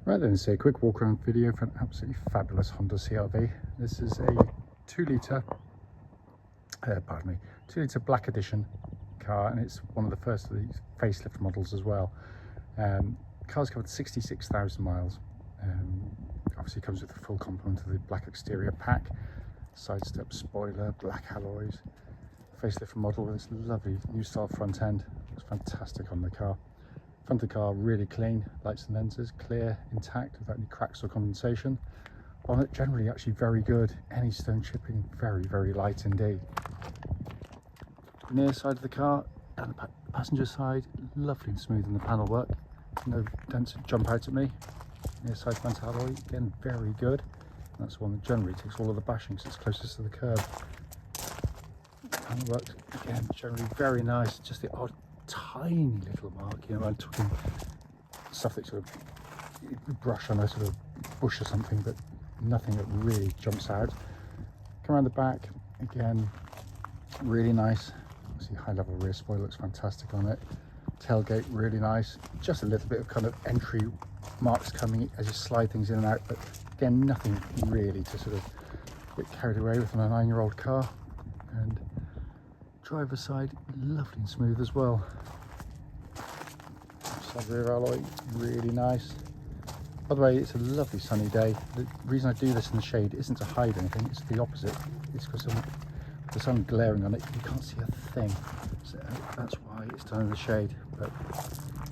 Right then, so a quick walk around video for an absolutely fabulous Honda CR-V. This is a 2 litre black edition car, and it's one of the first of these facelift models as well. Car's covered 66,000 miles. Obviously comes with the full complement of the black exterior pack, side step spoiler, black alloys, facelift model with this lovely new style front end. Looks fantastic on the car. Front of the car really clean, lights and lenses clear, intact, without any cracks or condensation. Bonnet generally actually very good, any stone chipping very light indeed. Near side of the car and the passenger side, lovely and smooth in the panel work, no dents that jump out at me. Near side front alloy, again very good, and that's the one that generally takes all of the bashing because it's closest to the curb. Panel work again generally very nice, just the odd tiny little mark, you know, I'm talking stuff that sort of you brush on a sort of bush or something, but nothing that really jumps out. Come around the back, again really nice. See, high level rear spoiler looks fantastic on it. Tailgate really nice, just a little bit of kind of entry marks coming as you slide things in and out, but again nothing really to sort of get carried away with on a 9-year-old car. And driver's side, lovely and smooth as well. Side rear alloy, really nice. By the way, it's a lovely sunny day. The reason I do this in the shade isn't to hide anything, it's the opposite. It's because the sun glaring on it, you can't see a thing. So that's why it's done in the shade. But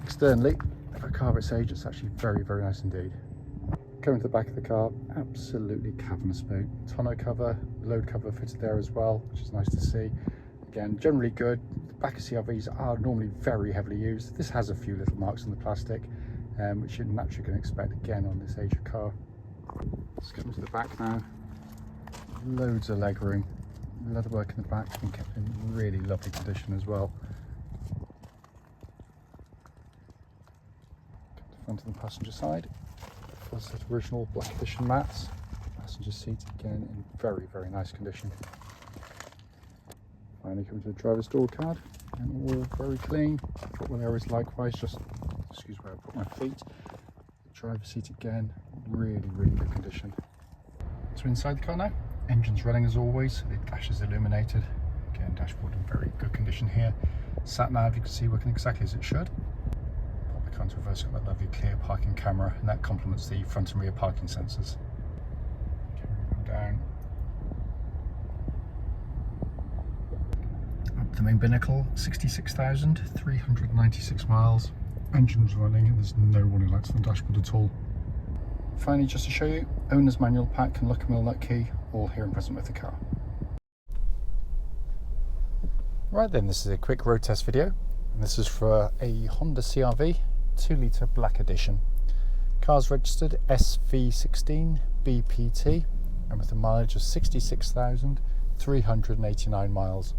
externally, for a car of its age, it's actually very nice indeed. Coming to the back of the car, absolutely cavernous boot. Tonneau cover, load cover fitted there as well, which is nice to see. Again, generally good. The back of CR-Vs are normally very heavily used. This has a few little marks on the plastic, which you're naturally going to expect again on this age of car. Let's come to the back now. Loads of leg room. Leatherwork in the back has been kept in really lovely condition as well. Come to the front of the passenger side. First set of original black edition mats. Passenger seat again in very nice condition. Finally come to the driver's door card, and all very clean. Footwell areas likewise, just excuse where I put my feet. The driver's seat again, really good condition. So inside the car now, engine's running as always, the dash is illuminated. Again, dashboard in very good condition here. Sat nav you can see working exactly as it should. Pop the car into reverse, got that lovely clear parking camera, and that complements the front and rear parking sensors. Camera down. The main binnacle, 66,396 miles. Engine's running and there's no warning lights on the dashboard at all. Finally, just to show you, owner's manual pack and Lucky Mill nut key, all here and present with the car. Right then, this is a quick road test video, and this is for a Honda CR-V 2-litre black edition. Car's registered SV16BPT and with a mileage of 66,389 miles.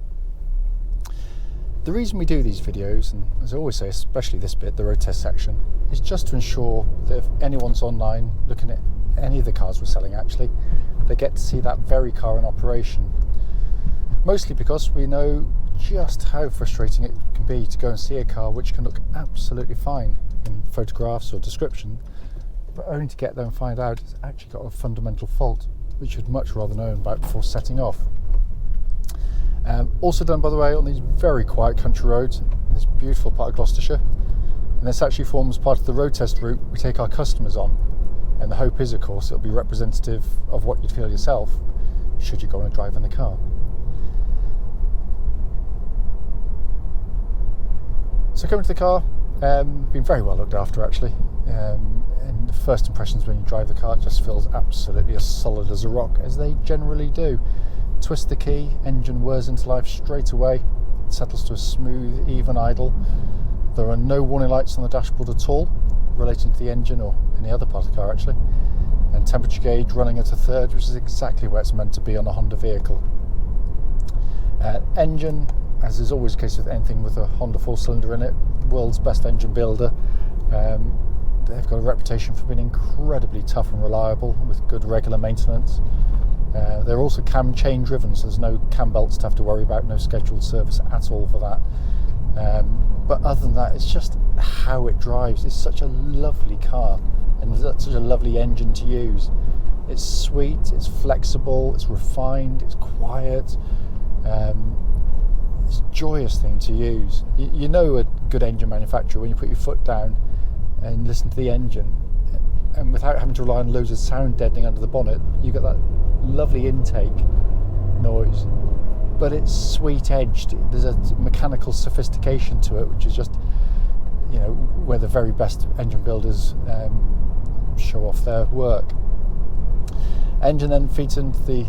The reason we do these videos, and as I always say, especially this bit, the road test section, is just to ensure that if anyone's online looking at any of the cars we're selling actually, they get to see that very car in operation. Mostly because we know just how frustrating it can be to go and see a car which can look absolutely fine in photographs or description, but only to get there and find out it's actually got a fundamental fault, which you'd much rather know about before setting off. Also done, by the way, on these very quiet country roads in this beautiful part of Gloucestershire, and this actually forms part of the road test route we take our customers on, and the hope is, of course, it'll be representative of what you'd feel yourself should you go on a drive in the car. So coming to the car, been very well looked after actually, and the first impressions when you drive the car, it just feels absolutely as solid as a rock, as they generally do. Twist the key, engine whirs into life straight away, it settles to a smooth, even idle. There are no warning lights on the dashboard at all, relating to the engine or any other part of the car actually. And temperature gauge running at a third, which is exactly where it's meant to be on a Honda vehicle. Engine, as is always the case with anything with a Honda 4-cylinder in it, world's best engine builder. They've got a reputation for being incredibly tough and reliable with good regular maintenance. They're also cam chain driven, so there's no cam belts to have to worry about, no scheduled service at all for that. But other than that, it's just how it drives. It's such a lovely car, and such a lovely engine to use. It's sweet, it's flexible, it's refined, it's quiet. It's a joyous thing to use. You know a good engine manufacturer when you put your foot down and listen to the engine, and without having to rely on loads of sound deadening under the bonnet, you get that lovely intake noise. But it's sweet edged. There's a mechanical sophistication to it, which is just, you know, where the very best engine builders show off their work. Engine then feeds into the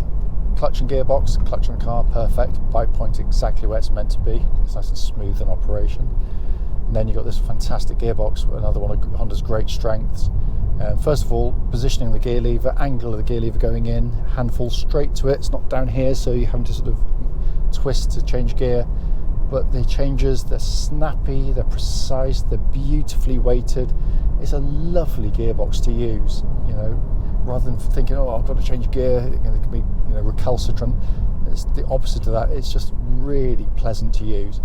clutch and gearbox. Clutch on the car, perfect. Bike point exactly where it's meant to be. It's nice and smooth in operation. And then you've got this fantastic gearbox, another one of Honda's great strengths. First of all, positioning the gear lever, angle of the gear lever going in, hand falls straight to it. It's not down here, so you're having to sort of twist to change gear. But the changes, they're snappy, they're precise, they're beautifully weighted. It's a lovely gearbox to use, you know, rather than thinking, oh, I've got to change gear, it can be, you know, recalcitrant. It's the opposite of that. It's just really pleasant to use.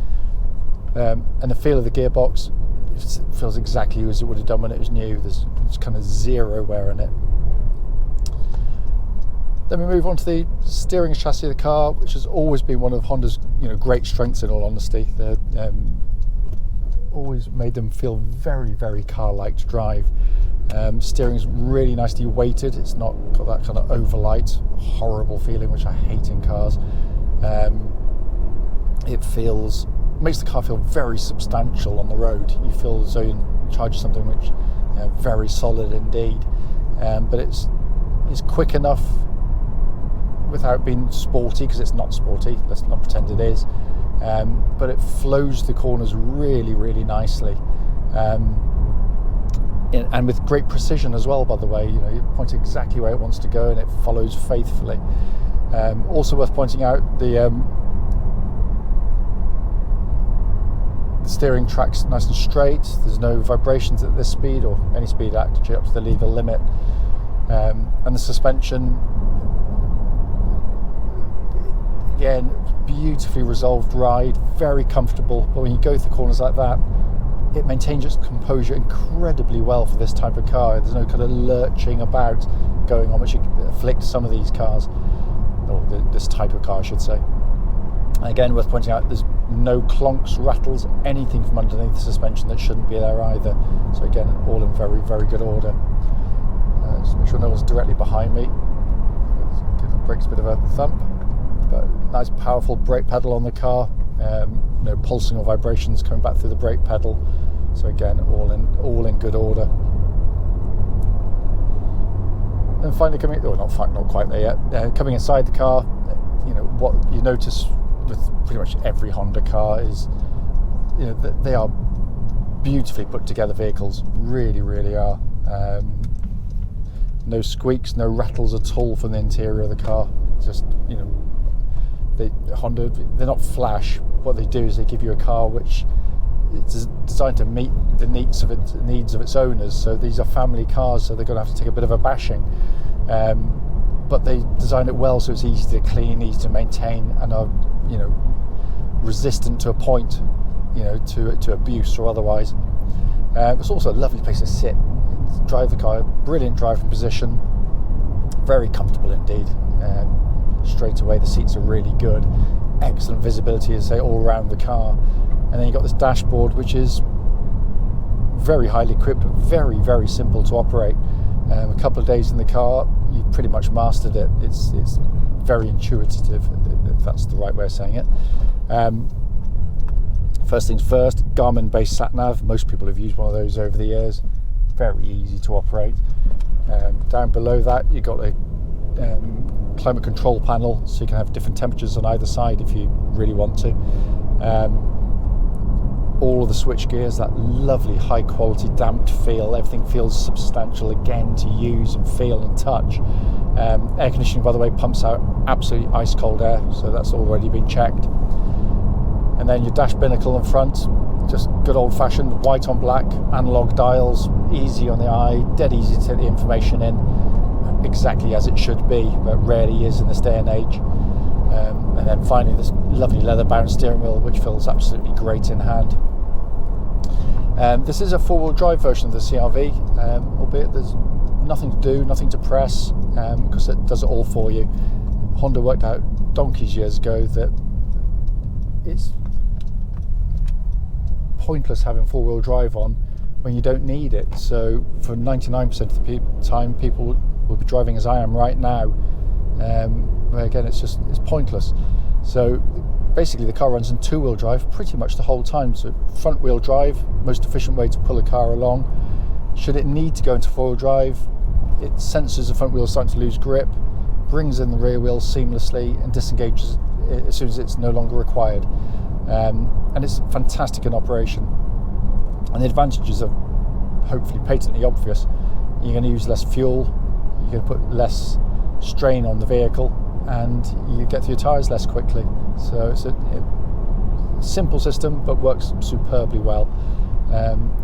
And the feel of the gearbox, it feels exactly as it would have done when it was new. There's kind of zero wear in it. Then we move on to the steering chassis of the car, which has always been one of Honda's, you know, great strengths in all honesty. They're always made them feel very, very car-like to drive. Steering's really nicely weighted. It's not got that kind of overlight, horrible feeling, which I hate in cars. It makes the car feel very substantial on the road. You feel as though you're in charge of something which, you know, very solid indeed. But it's quick enough without being sporty, because it's not sporty, let's not pretend it is. But it flows the corners really, really nicely. And with great precision as well, by the way. You know, you point exactly where it wants to go and it follows faithfully. Also worth pointing out, the steering track's nice and straight. There's no vibrations at this speed or any speed actually up to the legal limit. And the suspension, again, beautifully resolved ride, very comfortable. But when you go through corners like that, it maintains its composure incredibly well for this type of car. There's no kind of lurching about going on, which afflicts some of these cars, or this type of car, I should say. Again, worth pointing out, there's no clonks, rattles, anything from underneath the suspension that shouldn't be there either. So again, all in very, very good order. Just make sure no one's directly behind me. Give the brakes a bit of a thump. But nice, powerful brake pedal on the car. No pulsing or vibrations coming back through the brake pedal. So again, all in good order. And finally not quite there yet. Coming inside the car, you know, what you notice with pretty much every Honda car is, you know, they are beautifully put together vehicles. Really, really are. No squeaks, no rattles at all from the interior of the car. Just, you know, Honda, they're not flash. What they do is they give you a car which is designed to meet the needs of its owners. So these are family cars, so they're going to have to take a bit of a bashing. But they design it well, so it's easy to clean, easy to maintain, and are, you know, resistant to a point, you know, to abuse or otherwise. It's also a lovely place to sit, drive the car. Brilliant driving position, very comfortable indeed. Straight away the seats are really good, excellent visibility, as I say, all around the car. And then you've got this dashboard, which is very highly equipped, but very, very simple to operate. A couple of days in the car, you've pretty much mastered it. It's very intuitive, if that's the right way of saying it. First things first, Garmin based sat nav. Most people have used one of those over the years. Very easy to operate. Down below that, you've got a climate control panel, so you can have different temperatures on either side if you really want to. All of the switch gears, that lovely high quality damped feel. Everything feels substantial again to use and feel and touch. Air conditioning, by the way, pumps out absolutely ice cold air, so that's already been checked. And then your dash binnacle in front, just good old fashioned white on black, analog dials, easy on the eye, dead easy to take the information in, exactly as it should be, but rarely is in this day and age. And then finally this lovely leather bound steering wheel, which feels absolutely great in hand. This is a four-wheel drive version of the CR-V, albeit there's nothing to do, nothing to press, because it does it all for you. Honda worked out donkeys years ago that it's pointless having four-wheel drive on when you don't need it. So for 99% of the time, people will be driving as I am right now. Where again, it's pointless. So basically the car runs in two-wheel drive pretty much the whole time. So front-wheel drive, most efficient way to pull a car along. Should it need to go into four-wheel drive, it senses the front wheel starting to lose grip, brings in the rear wheel seamlessly and disengages it as soon as it's no longer required. And it's fantastic in operation. And the advantages are hopefully patently obvious. You're going to use less fuel, you're going to put less strain on the vehicle, and you get through your tyres less quickly. So it's a simple system but works superbly well.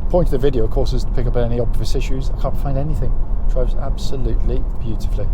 Point of the video, of course, is to pick up any obvious issues. I can't find anything. Drives absolutely beautifully.